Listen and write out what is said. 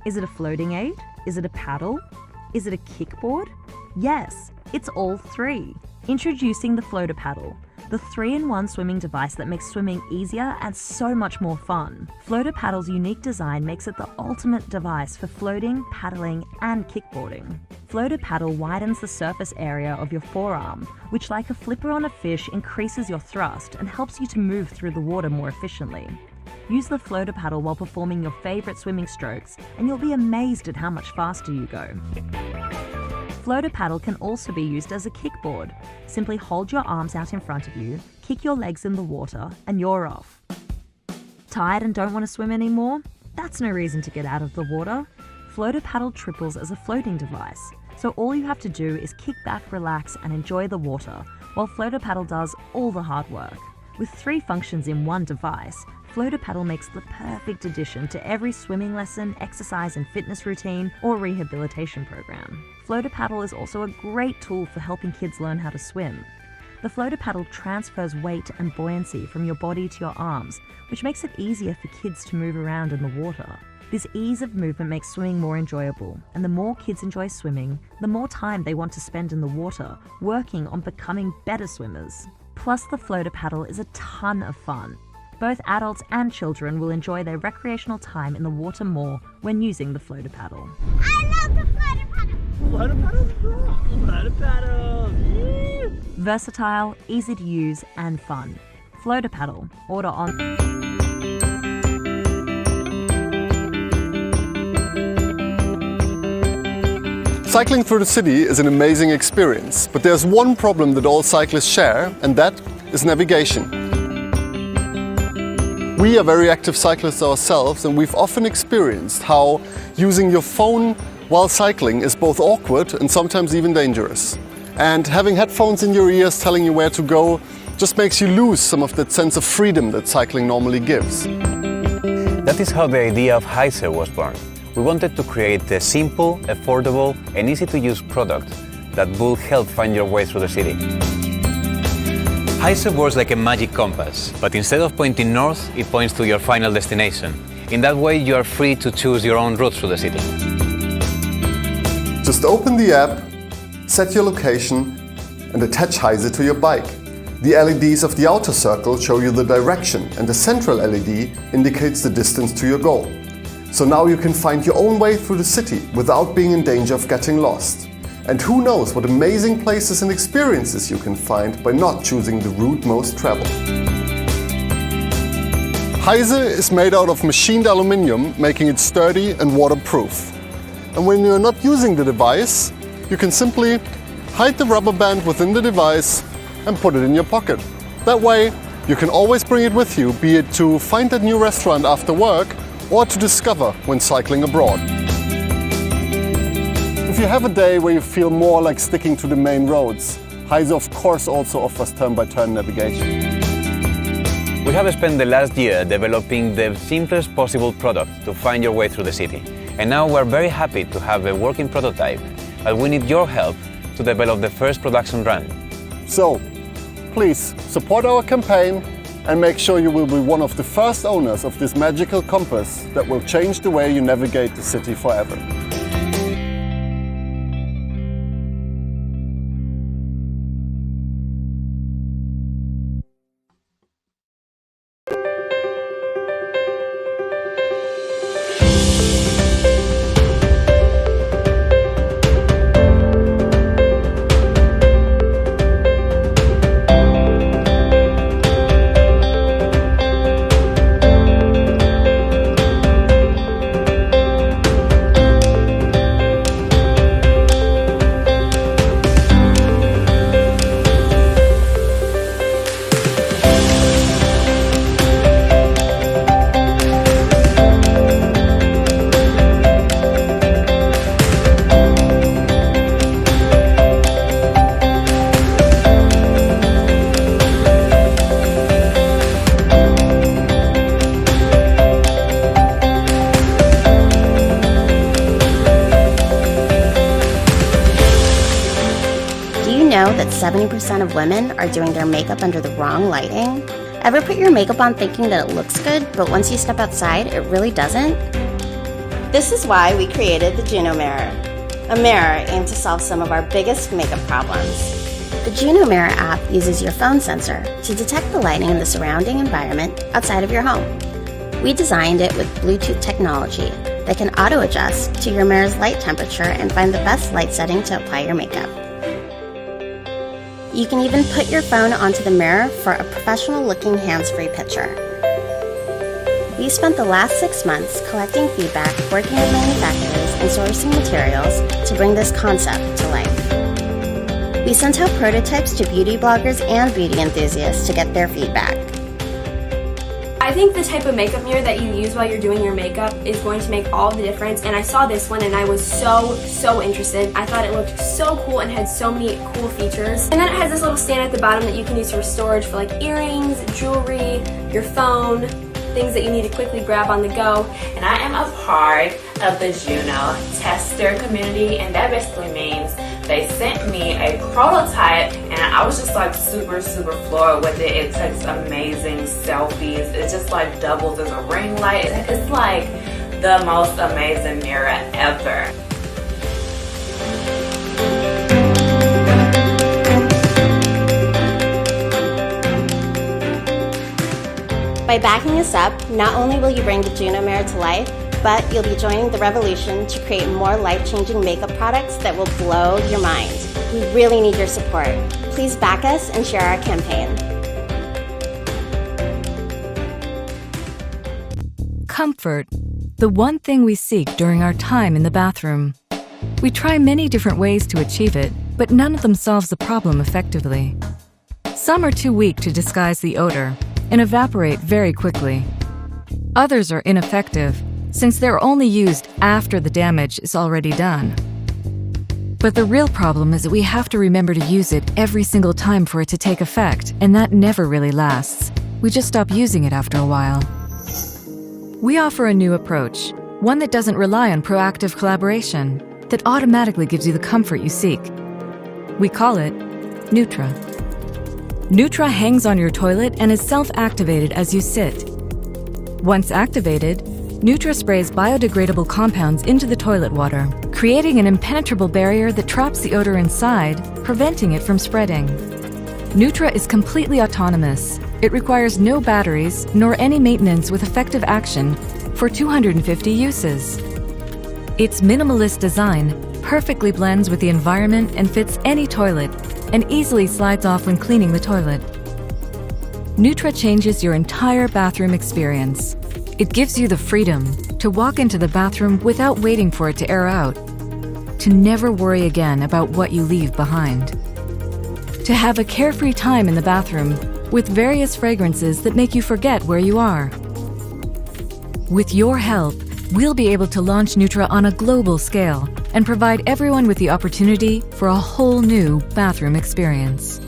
Is it a floating aid? Is it a paddle? Is it a kickboard? Yes, it's all three. Introducing the Floater Paddle, the 3-in-1 swimming device that makes swimming easier and so much more fun. Floater Paddle's unique design makes it the ultimate device for floating, paddling, and kickboarding. Floater Paddle widens the surface area of your forearm, which, like a flipper on a fish, increases your thrust and helps you to move through the water more efficiently. Use the Floater Paddle while performing your favorite swimming strokes, and you'll be amazed at how much faster you go. Floater Paddle can also be used as a kickboard. Simply hold your arms out in front of you, kick your legs in the water, and you're off. Tired and don't want to swim anymore? That's no reason to get out of the water. Floater Paddle triples as a floating device, so all you have to do is kick back, relax, and enjoy the water, while Floater Paddle does all the hard work. With 3 functions in one device, Floater Paddle makes the perfect addition to every swimming lesson, exercise and fitness routine, or rehabilitation program. Floater Paddle is also a great tool for helping kids learn how to swim. The Floater Paddle transfers weight and buoyancy from your body to your arms, which makes it easier for kids to move around in the water. This ease of movement makes swimming more enjoyable, and the more kids enjoy swimming, the more time they want to spend in the water, working on becoming better swimmers. Plus, the Floater Paddle is a ton of fun. Both adults and children will enjoy their recreational time in the water more when using the Floater Paddle. I love the Floater Paddle! Floater Paddle's cool! Floater Paddle! Yeah. Versatile, easy to use, and fun. Floater Paddle. Order on. Cycling through the city is an amazing experience, but there's one problem that all cyclists share, and that is navigation. We are very active cyclists ourselves, and we've often experienced how using your phone while cycling is both awkward and sometimes even dangerous. And having headphones in your ears telling you where to go just makes you lose some of that sense of freedom that cycling normally gives. That is how the idea of Heise was born. We wanted to create a simple, affordable and easy to use product that will help find your way through the city. Heise works like a magic compass, but instead of pointing north, it points to your final destination. In that way, you are free to choose your own route through the city. Just open the app, set your location, and attach Heise to your bike. The LEDs of the outer circle show you the direction, and the central LED indicates the distance to your goal. So now you can find your own way through the city without being in danger of getting lost. And who knows what amazing places and experiences you can find by not choosing the route most traveled. Heise is made out of machined aluminium, making it sturdy and waterproof. And when you're not using the device, you can simply hide the rubber band within the device and put it in your pocket. That way, you can always bring it with you, be it to find that new restaurant after work or to discover when cycling abroad. If you have a day where you feel more like sticking to the main roads, Heise of course also offers turn-by-turn navigation. We have spent the last year developing the simplest possible product to find your way through the city. And now we're very happy to have a working prototype, but we need your help to develop the first production run. So, please support our campaign and make sure you will be one of the first owners of this magical compass that will change the way you navigate the city forever. Know that 70% of women are doing their makeup under the wrong lighting? Ever put your makeup on thinking that it looks good, but once you step outside, it really doesn't? This is why we created the Juno Mirror, a mirror aimed to solve some of our biggest makeup problems. The Juno Mirror app uses your phone sensor to detect the lighting in the surrounding environment outside of your home. We designed it with Bluetooth technology that can auto-adjust to your mirror's light temperature and find the best light setting to apply your makeup. You can even put your phone onto the mirror for a professional-looking hands-free picture. We spent the last 6 months collecting feedback, working with manufacturers, and sourcing materials to bring this concept to life. We sent out prototypes to beauty bloggers and beauty enthusiasts to get their feedback. I think the type of makeup mirror that you use while you're doing your makeup is going to make all the difference, and I saw this one and I was so interested. I thought it looked so cool and had so many cool features. And then it has this little stand at the bottom that you can use for storage for like earrings, jewelry, your phone, things that you need to quickly grab on the go. And I am a part of the Juno tester community, and that basically means they sent me a prototype and I was just like super floored with it. It takes amazing selfies. It just like doubles as a ring light. It's like the most amazing mirror ever. By backing us up, not only will you bring the Juno Mirror to life, but you'll be joining the revolution to create more life-changing makeup products that will blow your mind. We really need your support. Please back us and share our campaign. Comfort, the one thing we seek during our time in the bathroom. We try many different ways to achieve it, but none of them solves the problem effectively. Some are too weak to disguise the odor and evaporate very quickly. Others are ineffective, since they're only used after the damage is already done. But the real problem is that we have to remember to use it every single time for it to take effect, and that never really lasts. We just stop using it after a while. We offer a new approach, one that doesn't rely on proactive collaboration, that automatically gives you the comfort you seek. We call it Nutra. Nutra hangs on your toilet and is self-activated as you sit. Once activated, Nutra sprays biodegradable compounds into the toilet water, creating an impenetrable barrier that traps the odor inside, preventing it from spreading. Nutra is completely autonomous. It requires no batteries nor any maintenance with effective action for 250 uses. Its minimalist design perfectly blends with the environment and fits any toilet and easily slides off when cleaning the toilet. Nutra changes your entire bathroom experience. It gives you the freedom to walk into the bathroom without waiting for it to air out, to never worry again about what you leave behind, to have a carefree time in the bathroom with various fragrances that make you forget where you are. With your help, we'll be able to launch Nutra on a global scale and provide everyone with the opportunity for a whole new bathroom experience.